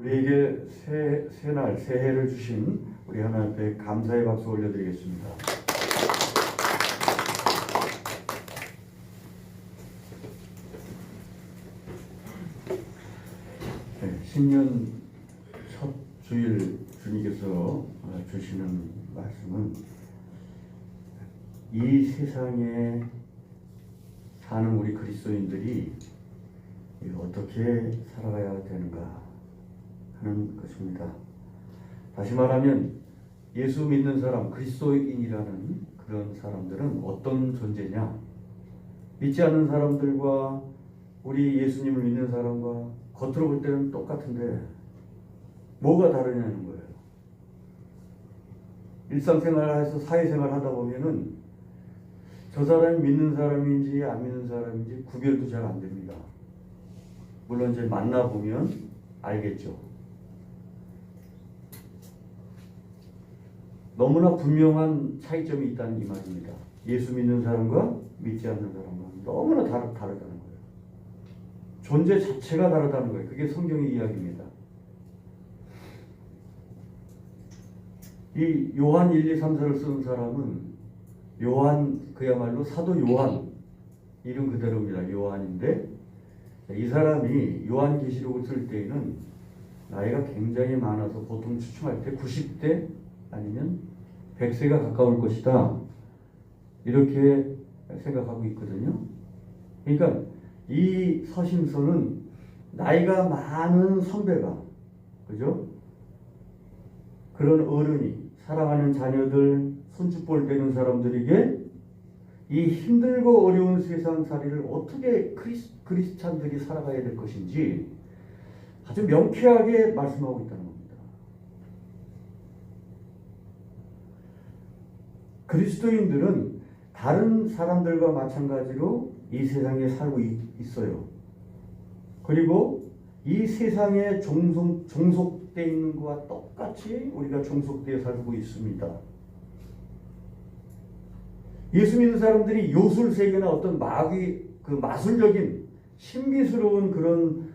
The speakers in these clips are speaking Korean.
우리에게 새날 새해를 주신 우리 하나님 앞에 감사의 박수 올려드리겠습니다. 네, 신년 첫 주일 주님께서 주시는 말씀은 이 세상에 사는 우리 그리스도인들이 어떻게 살아가야 되는가 하는 것입니다. 다시 말하면 예수 믿는 사람, 그리스도인이라는 그런 사람들은 어떤 존재냐? 믿지 않는 사람들과 우리 예수님을 믿는 사람과 겉으로 볼 때는 똑같은데 뭐가 다르냐는 거예요. 일상생활에서 사회생활 하다 보면은 저 사람이 믿는 사람인지 안 믿는 사람인지 구별도 잘 안 됩니다. 물론 이제 만나보면 알겠죠. 너무나 분명한 차이점이 있다는 이 말입니다. 예수 믿는 사람과 믿지 않는 사람과 너무나 다르다는 거예요. 존재 자체가 다르다는 거예요. 그게 성경의 이야기입니다. 이 요한 1, 2, 3, 4를 쓴 사람은 요한, 그야말로 사도 요한 이름 그대로입니다. 요한인데 이 사람이 요한계시록을 쓸 때에는 나이가 굉장히 많아서 보통 추측할 때 90대 아니면 100세가 가까울 것이다 이렇게 생각하고 있거든요. 그러니까 이 서신서는 나이가 많은 선배가, 그죠? 그런 어른이 사랑하는 자녀들, 손짓볼 되는 사람들에게 이 힘들고 어려운 세상살이를 어떻게 크리스찬들이 살아가야 될 것인지 아주 명쾌하게 말씀하고 있다는 겁니다. 그리스도인들은 다른 사람들과 마찬가지로 이 세상에 살고 있어요. 그리고 이 세상에 종속되어 있는 것과 똑같이 우리가 종속되어 살고 있습니다. 예수 믿는 사람들이 요술세계나 어떤 마술적인 신비스러운 그런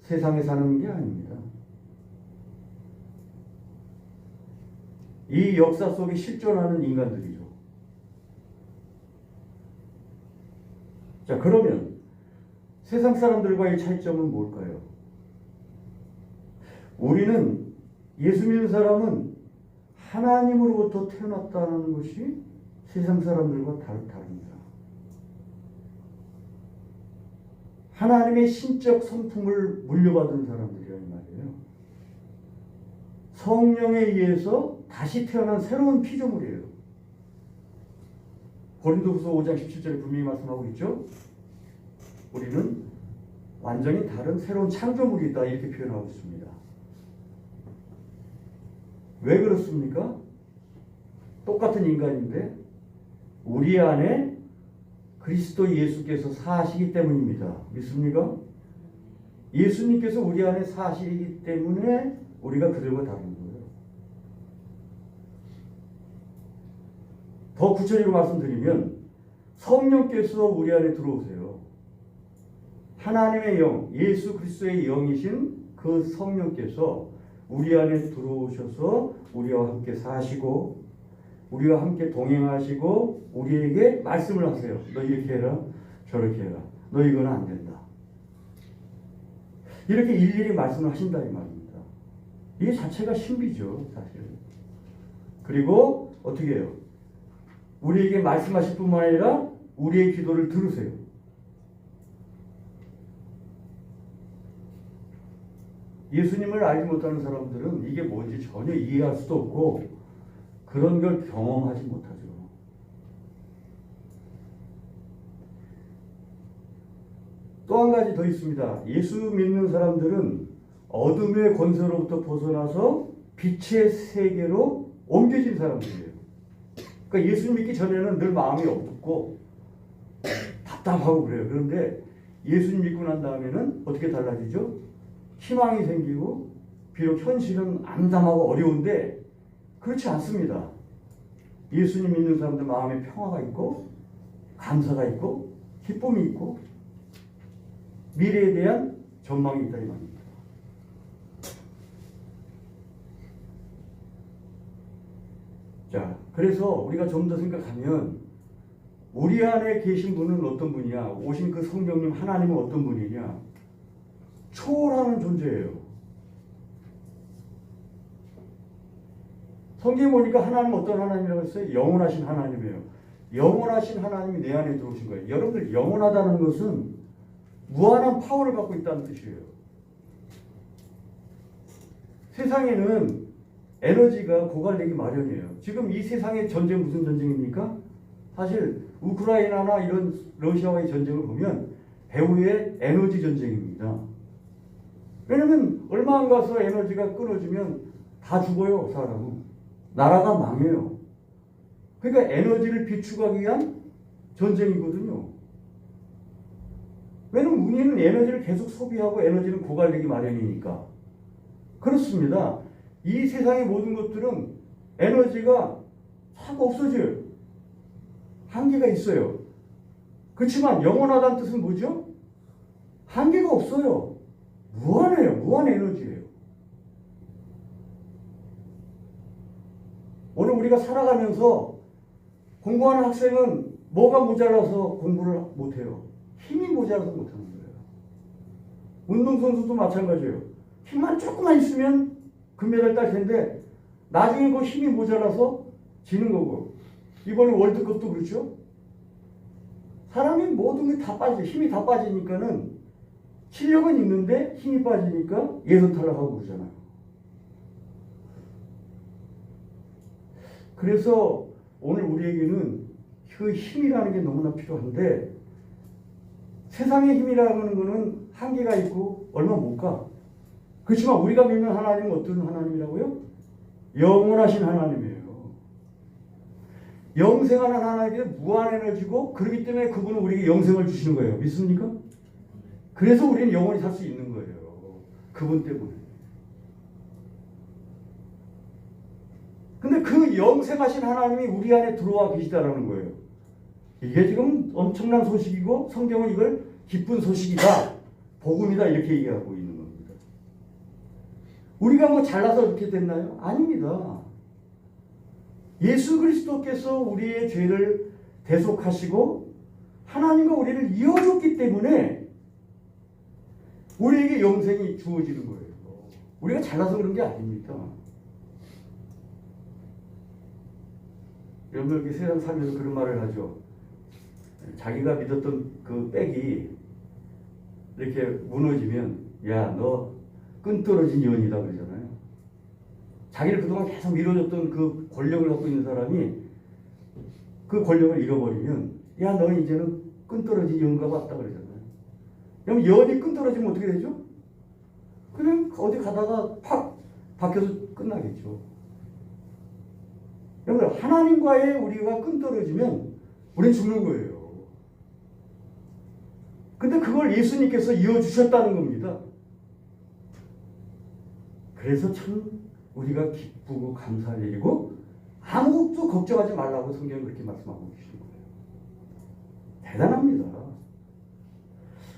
세상에 사는 게 아닙니다. 이 역사 속에 실존하는 인간들이죠. 자, 그러면 세상 사람들과의 차이점은 뭘까요? 우리는, 예수 믿는 사람은 하나님으로부터 태어났다는 것이 세상 사람들과 다릅니다. 하나님의 신적 성품을 물려받은 사람들이란 말이에요. 성령에 의해서 다시 태어난 새로운 피조물이에요. 고린도후서 5장 17절에 분명히 말씀하고 있죠. 우리는 완전히 다른 새로운 창조물이다 이렇게 표현하고 있습니다. 왜 그렇습니까? 똑같은 인간인데 우리 안에 그리스도 예수께서 사시기 때문입니다. 믿습니까? 예수님께서 우리 안에 사시기 때문에 우리가 그들과 다른 거예요. 더 구체적으로 말씀드리면 성령께서 우리 안에 들어오세요. 하나님의 영, 예수 그리스도의 영이신 그 성령께서 우리 안에 들어오셔서 우리와 함께 사시고 우리와 함께 동행하시고 우리에게 말씀을 하세요. 너 이렇게 해라, 저렇게 해라. 너 이거는 안 된다. 이렇게 일일이 말씀을 하신다 이 말입니다. 이게 자체가 신비죠, 사실. 그리고 어떻게 해요? 우리에게 말씀하실 뿐만 아니라 우리의 기도를 들으세요. 예수님을 알지 못하는 사람들은 이게 뭔지 전혀 이해할 수도 없고 그런 걸 경험하지 못하죠. 또 한 가지 더 있습니다. 예수 믿는 사람들은 어둠의 권세로부터 벗어나서 빛의 세계로 옮겨진 사람들이에요. 그러니까 예수 믿기 전에는 늘 마음이 없고 답답하고 그래요. 그런데 예수님 믿고 난 다음에는 어떻게 달라지죠? 희망이 생기고 비록 현실은 암담하고 어려운데 그렇지 않습니다. 예수님 믿는 사람들 마음에 평화가 있고 감사가 있고 기쁨이 있고 미래에 대한 전망이 있다 이 말입니다. 자, 그래서 우리가 좀 더 생각하면 우리 안에 계신 분은 어떤 분이냐? 오신 그 성령님 하나님은 어떤 분이냐? 초월하는 존재예요. 성경에 보니까 하나님은 어떤 하나님이라고 했어요? 영원하신 하나님이에요. 영원하신 하나님이 내 안에 들어오신 거예요. 여러분들 영원하다는 것은 무한한 파워를 갖고 있다는 뜻이에요. 세상에는 에너지가 고갈되기 마련이에요. 지금 이 세상의 전쟁 무슨 전쟁입니까? 사실 우크라이나나 이런 러시아와의 전쟁을 보면 배후의 에너지 전쟁입니다. 왜냐면 얼마 안 가서 에너지가 끊어지면 다 죽어요, 사람은. 나라가 망해요. 그러니까 에너지를 비축하기 위한 전쟁이거든요. 왜냐면 우리는 에너지를 계속 소비하고 에너지는 고갈되기 마련이니까. 그렇습니다. 이 세상의 모든 것들은 에너지가 자꾸 없어져요. 한계가 있어요. 그렇지만 영원하다는 뜻은 뭐죠? 한계가 없어요. 무한해요. 무한 에너지예요. 오늘 우리가 살아가면서 공부하는 학생은 뭐가 모자라서 공부를 못해요? 힘이 모자라서 못하는 거예요. 운동선수도 마찬가지예요. 힘만 조금만 있으면 금메달 딸 텐데 나중에 그 힘이 모자라서 지는 거고, 이번에 월드컵도 그렇죠. 사람이 모든 게 다 빠지죠. 힘이 다 빠지니까는 실력은 있는데 힘이 빠지니까 예선 탈락하고 그러잖아요. 그래서 오늘 우리에게는 그 힘이라는 게 너무나 필요한데, 세상의 힘이라는 거는 한계가 있고 얼마 못 가. 그렇지만 우리가 믿는 하나님은 어떤 하나님이라고요? 영원하신 하나님이에요. 영생하는 하나님께 무한 에너지고, 그렇기 때문에 그분은 우리에게 영생을 주시는 거예요. 믿습니까? 그래서 우리는 영원히 살 수 있는 거예요. 그분 때문에. 근데 그 영생하신 하나님이 우리 안에 들어와 계시다라는 거예요. 이게 지금 엄청난 소식이고, 성경은 이걸 기쁜 소식이다, 복음이다 이렇게 얘기하고 있는 겁니다. 우리가 뭐 잘나서 이렇게 됐나요? 아닙니다. 예수 그리스도께서 우리의 죄를 대속하시고 하나님과 우리를 이어줬기 때문에 우리에게 영생이 주어지는 거예요. 우리가 잘나서 그런 게 아닙니다. 여러분, 이렇게 세상 살면서 그런 말을 하죠. 자기가 믿었던 그 백이 이렇게 무너지면, 야, 너 끈 떨어진 연이다 그러잖아요. 자기를 그동안 계속 밀어줬던 그 권력을 갖고 있는 사람이 그 권력을 잃어버리면, 야, 너 이제는 끈 떨어진 연가 같다 그러잖아요. 그럼 연이 끈 떨어지면 어떻게 되죠? 그냥 어디 가다가 팍 박혀서 끝나겠죠. 여러분, 하나님과의 우리가 끈 떨어지면 우리는 죽는 거예요. 근데 그걸 예수님께서 이어주셨다는 겁니다. 그래서 참 우리가 기쁘고 감사할 일이고, 아무것도 걱정하지 말라고 성경은 그렇게 말씀하고 계시는 거예요. 대단합니다.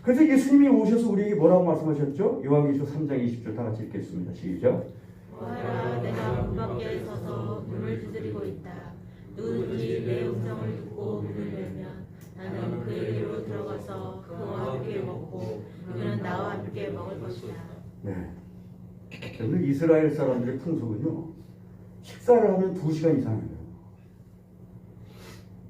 그래서 예수님이 오셔서 우리에게 뭐라고 말씀하셨죠? 요한계시록 3장 20절 다 같이 읽겠습니다. 시작. 보아라, 내가 문 밖에 서서 문을 두드리고 있다. 누구든지 내 음성을 듣고 문을 열면 나는 그에게로 들어가서 그와 함께 먹고 그는 나와 함께 먹을 것이다. 네. 그런데 이스라엘 사람들의 풍속은요, 식사를 하면 2시간 이상 해요.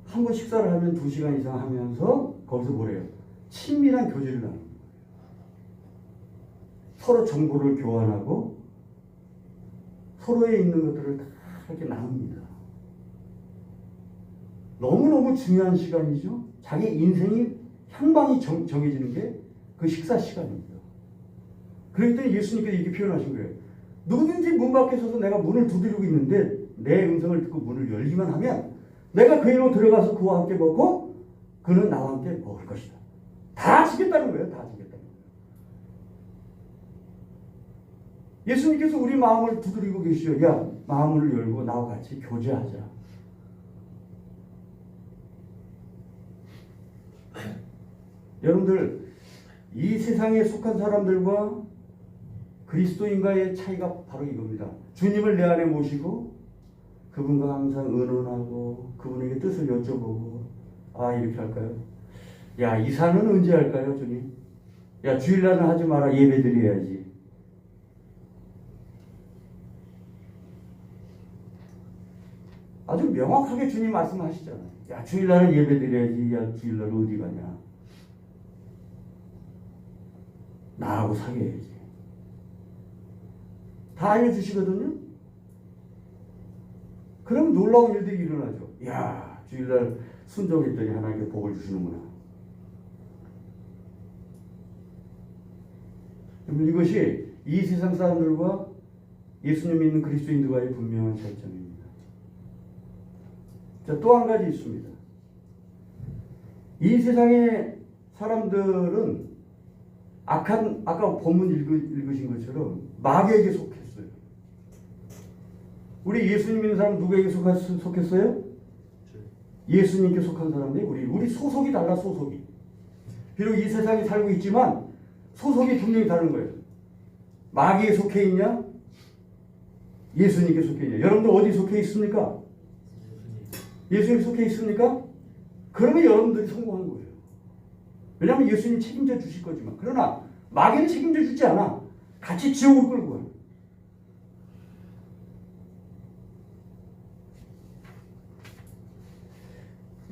한 번 식사를 하면 2시간 이상 하면서 거기서 뭐래요? 친밀한 교제를 나누는 거예요. 서로 정보를 교환하고 서로에 있는 것들을 다 이렇게 나눕니다. 너무너무 중요한 시간이죠. 자기 인생이 향방이 정해지는 게 그 식사 시간입니다. 그렇기 때문에 예수님께서 이렇게 표현하신 거예요. 누구든지 문 밖에 서서 내가 문을 두드리고 있는데 내 음성을 듣고 문을 열기만 하면 내가 그에로 들어가서 그와 함께 먹고 그는 나와 함께 먹을 것이다. 다 지겠다는 거예요. 다 지겠다는 거예요. 예수님께서 우리 마음을 두드리고 계시죠. 야, 마음을 열고 나와 같이 교제하자. 여러분들, 이 세상에 속한 사람들과 그리스도인과의 차이가 바로 이겁니다. 주님을 내 안에 모시고 그분과 항상 의논하고 그분에게 뜻을 여쭤보고 이렇게 할까요? 야, 이사는 언제 할까요, 주님? 야, 주일날은 하지 마라. 예배 드려야지. 아주 명확하게 주님 말씀하시잖아요. 야, 주일날은 예배 드려야지. 야, 주일날 어디 가냐? 나하고 사귀어야지. 다 알려주시거든요. 그럼 놀라운 일들이 일어나죠. 야, 주일날 순종했더니 하나님께 복을 주시는구나. 이것이 이 세상 사람들과 예수님 믿는 그리스도인들과의 분명한 차이점입니다. 자, 또 한 가지 있습니다. 이 세상의 사람들은 아까 본문 읽으신 것처럼 마귀에게 속했어요. 우리 예수님 믿는 사람 누구에게 속했어요? 예수님께 속한 사람들이 우리 소속이 달라. 소속이. 비록 이 세상에 살고 있지만 소속이 분명히 다른 거예요. 마귀에 속해 있냐? 예수님께 속해 있냐? 여러분들 어디 속해 있습니까? 예수님께 속해 있습니까? 그러면 여러분들이 성공한 거예요. 왜냐하면 예수님 책임져 주실 거지만. 그러나 마귀는 책임져 주지 않아. 같이 지옥을 끌고 가요.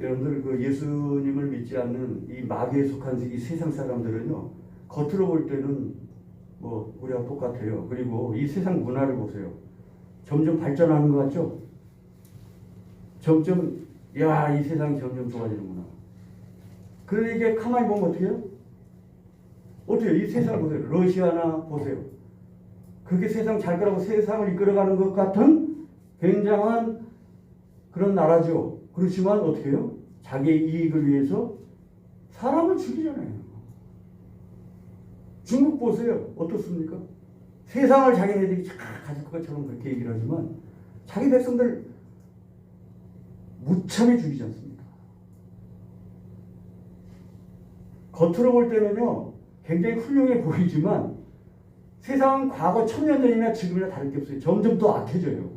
여러분들 그 예수님을 믿지 않는 이 마귀에 속한 이 세상 사람들은요, 겉으로 볼 때는 뭐 우리와 똑같아요. 그리고 이 세상 문화를 보세요. 점점 발전하는 것 같죠? 점점 이 세상이 점점 좋아지는구나. 그런데 이게 가만히 보면 어떻게 해요? 어때요? 이 세상 보세요. 러시아나 보세요. 그렇게 세상 잘 거라고 세상을 이끌어가는 것 같은 굉장한 그런 나라죠. 그렇지만 어떻게 해요? 자기의 이익을 위해서 사람을 죽이잖아요. 중국 보세요. 어떻습니까? 세상을 자기네들이 가질 것처럼 그렇게 얘기를 하지만 자기 백성들 무참히 죽이지 않습니까? 겉으로 볼 때는요, 굉장히 훌륭해 보이지만 세상은 과거 1000년 전이나 지금이나 다를 게 없어요. 점점 더 악해져요.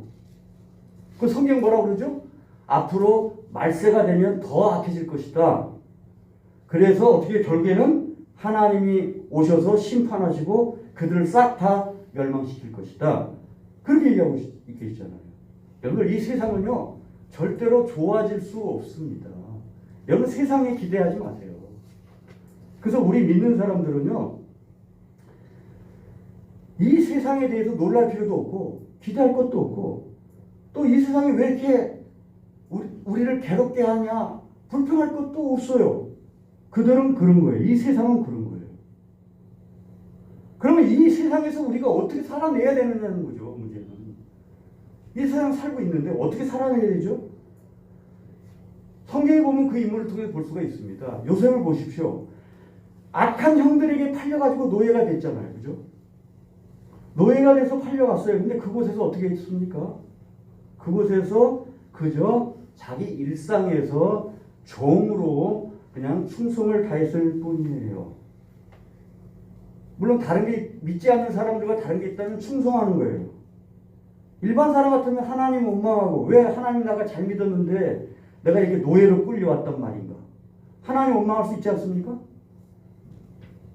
그 성경 뭐라고 그러죠? 앞으로 말세가 되면 더 악해질 것이다. 그래서 어떻게 결국에는 하나님이 오셔서 심판하시고 그들을 싹 다 멸망시킬 것이다. 그렇게 얘기하고 계시잖아요. 여러분, 이 세상은요, 절대로 좋아질 수 없습니다. 여러분, 세상에 기대하지 마세요. 그래서 우리 믿는 사람들은요, 이 세상에 대해서 놀랄 필요도 없고 기대할 것도 없고, 또 이 세상이 왜 이렇게 우리를 괴롭게 하냐, 불평할 것도 없어요. 그들은 그런 거예요. 이 세상은 그런 거예요. 그러면 이 세상에서 우리가 어떻게 살아내야 되느냐는 거죠. 문제는. 이 세상 살고 있는데 어떻게 살아내야 되죠? 성경에 보면 그 인물을 통해 볼 수가 있습니다. 요셉을 보십시오. 악한 형들에게 팔려가지고 노예가 됐잖아요. 그죠? 노예가 돼서 팔려갔어요. 근데 그곳에서 어떻게 했습니까? 그곳에서 그저 자기 일상에서 종으로 그냥 충성을 다했을 뿐이에요. 물론 다른 게, 믿지 않는 사람들과 다른 게 있다면 충성하는 거예요. 일반 사람 같으면 하나님 원망하고, 왜 하나님 나가 잘 믿었는데 내가 이렇게 노예로 끌려왔단 말인가? 하나님 원망할 수 있지 않습니까?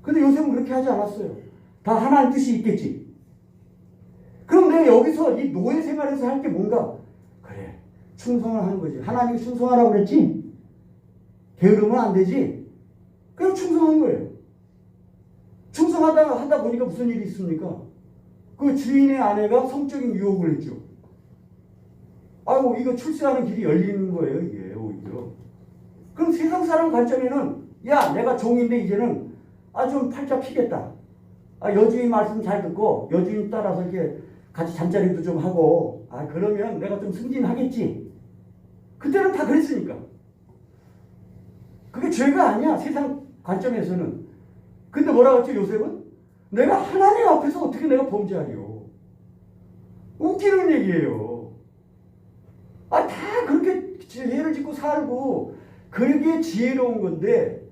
근데 요셉은 그렇게 하지 않았어요. 다 하나님 뜻이 있겠지. 그럼 내가 여기서 이 노예 생활에서 할 게 뭔가? 그래, 충성을 하는 거지. 하나님이 충성하라고 그랬지? 게으르면 안 되지? 그냥 충성한 거예요. 충성하다 보니까 무슨 일이 있습니까? 그 주인의 아내가 성적인 유혹을 했죠. 아이고, 이거 출세하는 길이 열리는 거예요, 이게, 오히려. 그럼 세상 사람 관점에는, 야, 내가 종인데 이제는, 좀 팔자 피겠다. 여주인 말씀 잘 듣고, 여주인 따라서 이렇게 같이 잠자리도 좀 하고, 그러면 내가 좀 승진하겠지. 그때는 다 그랬으니까. 그게 죄가 아니야, 세상 관점에서는. 근데 뭐라고 했죠, 요셉은? 내가 하나님 앞에서 어떻게 내가 범죄하리요? 웃기는 얘기예요. 다 그렇게 죄를 짓고 살고, 그게 지혜로운 건데,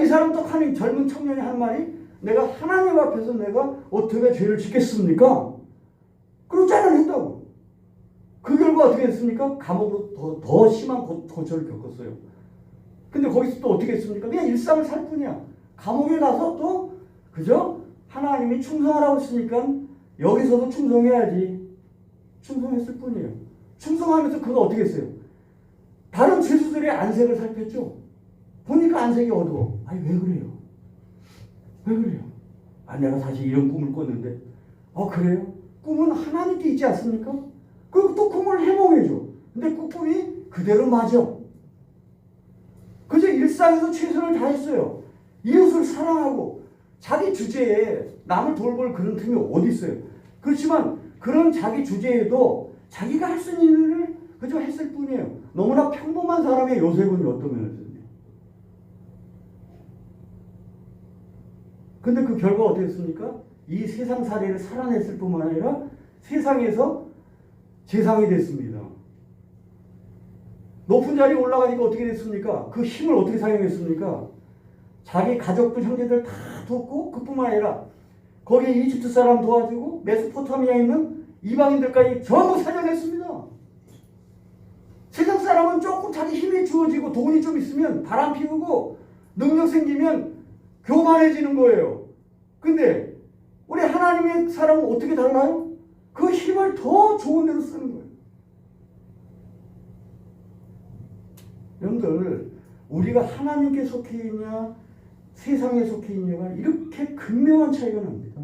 이 사람 떡하는 젊은 청년이 한 말이, 내가 하나님 앞에서 내가 어떻게 죄를 짓겠습니까? 그러지 않았다고. 그 결과 결과 어떻게 됐습니까? 감옥으로 더 심한 고초를 겪었어요. 근데 거기서 또 어떻게 했습니까? 그냥 일상을 살 뿐이야. 감옥에 가서 또 그죠? 하나님이 충성하라고 했으니까 여기서도 충성해야지. 충성했을 뿐이에요. 충성하면서 그가 어떻게 했어요? 다른 죄수들의 안색을 살폈죠. 보니까 안색이 어두워. 아니 왜 그래요? 왜 그래요? 아 내가 사실 이런 꿈을 꿨는데 그래요? 꿈은 하나님께 있지 않습니까? 그리고 또 꿈을 해몽해줘. 근데 그 꿈이 그대로 맞아. 그저 일상에서 최선을 다했어요. 이웃을 사랑하고 자기 주제에 남을 돌볼 그런 틈이 어디 있어요. 그렇지만 그런 자기 주제에도 자기가 할 수 있는 일을 그저 했을 뿐이에요. 너무나 평범한 사람의 요셉은 어떤 면에서요. 근데 그 결과 어떻게 했습니까? 이 세상 사례를 살아냈을 뿐만 아니라 세상에서 재상이 됐습니다. 높은 자리에 올라가니까 어떻게 됐습니까? 그 힘을 어떻게 사용했습니까? 자기 가족들, 형제들 다 돕고 그뿐만 아니라 거기에 이집트 사람 도와주고 메소포타미아에 있는 이방인들까지 전부 살려냈습니다. 세상 사람은 조금 자기 힘이 주어지고 돈이 좀 있으면 바람 피우고 능력 생기면 교만해지는 거예요. 근데 우리 하나님의 사람은 어떻게 달라요? 그 힘을 더 좋은 데로 쓰는 거예요. 여러분들 우리가 하나님께 속해 있냐 세상에 속해 있냐가 이렇게 극명한 차이가 납니다.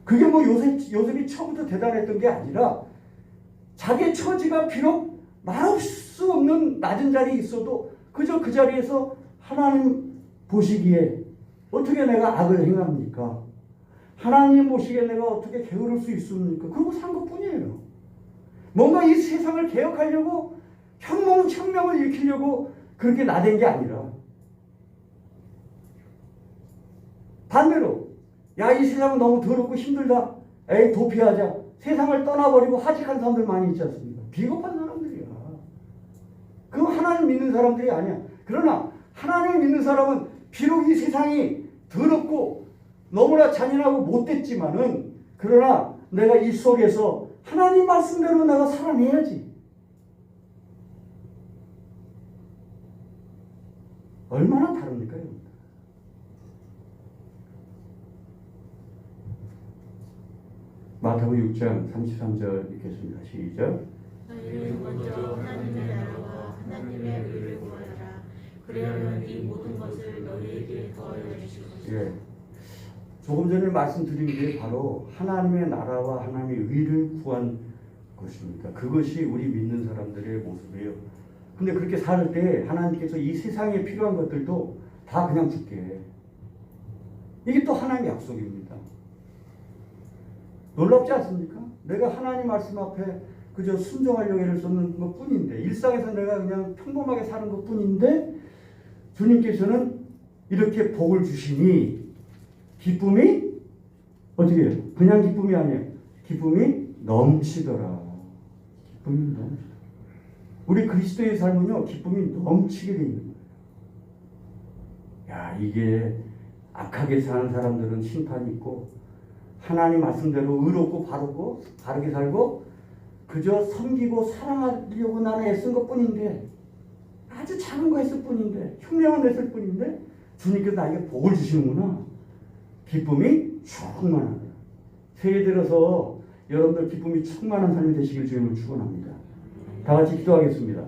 그게 뭐 요셉이 처음부터 대단했던 게 아니라 자기의 처지가 비록 말할 수 없는 낮은 자리에 있어도 그저 그 자리에서 하나님 보시기에 어떻게 내가 악을 행합니까? 하나님 보시기에 내가 어떻게 게으를 수 있습니까? 그러고 산 것뿐이에요. 뭔가 이 세상을 개혁하려고 혁명을 일으키려고 그렇게 나댄 게 아니라 반대로 야 이 세상은 너무 더럽고 힘들다. 에이 도피하자. 세상을 떠나버리고 하직한 사람들 많이 있지 않습니까? 비겁한 사람들이야. 그건 하나님 믿는 사람들이 아니야. 그러나 하나님을 믿는 사람은 비록 이 세상이 더럽고 너무나 잔인하고 못됐지만은 그러나 내가 이 속에서 하나님 말씀대로 내가 살아내야지. 얼마나 다릅니까? 마태복음 6장 33절 읽겠습니다. 시작. 너희는 먼저 하나님의 나라와 하나님의 의를 구하라. 그러면 이 모든 것을 너희에게 더하여 주실 것이다. 예. 조금 전에 말씀드린 게 바로 하나님의 나라와 하나님의 의를 구한 것입니다. 그것이 우리 믿는 사람들의 모습이에요. 근데 그렇게 살 때 하나님께서 이 세상에 필요한 것들도 다 그냥 줄게. 이게 또 하나님의 약속입니다. 놀랍지 않습니까? 내가 하나님 말씀 앞에 그저 순종하려고 애를 쏟는 것 뿐인데 일상에서 내가 그냥 평범하게 사는 것 뿐인데 주님께서는 이렇게 복을 주시니 기쁨이 어떻게 해요? 그냥 기쁨이 아니에요. 기쁨이 넘치더라. 기쁨이 넘치더라. 우리 그리스도의 삶은요 기쁨이 넘치게 돼 있는 거예요. 야 이게 악하게 사는 사람들은 심판이 있고 하나님 말씀대로 의롭고 바르게 살고 그저 섬기고 사랑하려고 나는 애쓴 것뿐인데 아주 작은 거 했을 뿐인데 흉내만 냈을 뿐인데 주님께서 나에게 복을 주시는구나. 기쁨이 충만하다. 새해 들어서 여러분들 기쁨이 충만한 삶이 되시길 주님을 축원합니다. 다 같이 기도하겠습니다.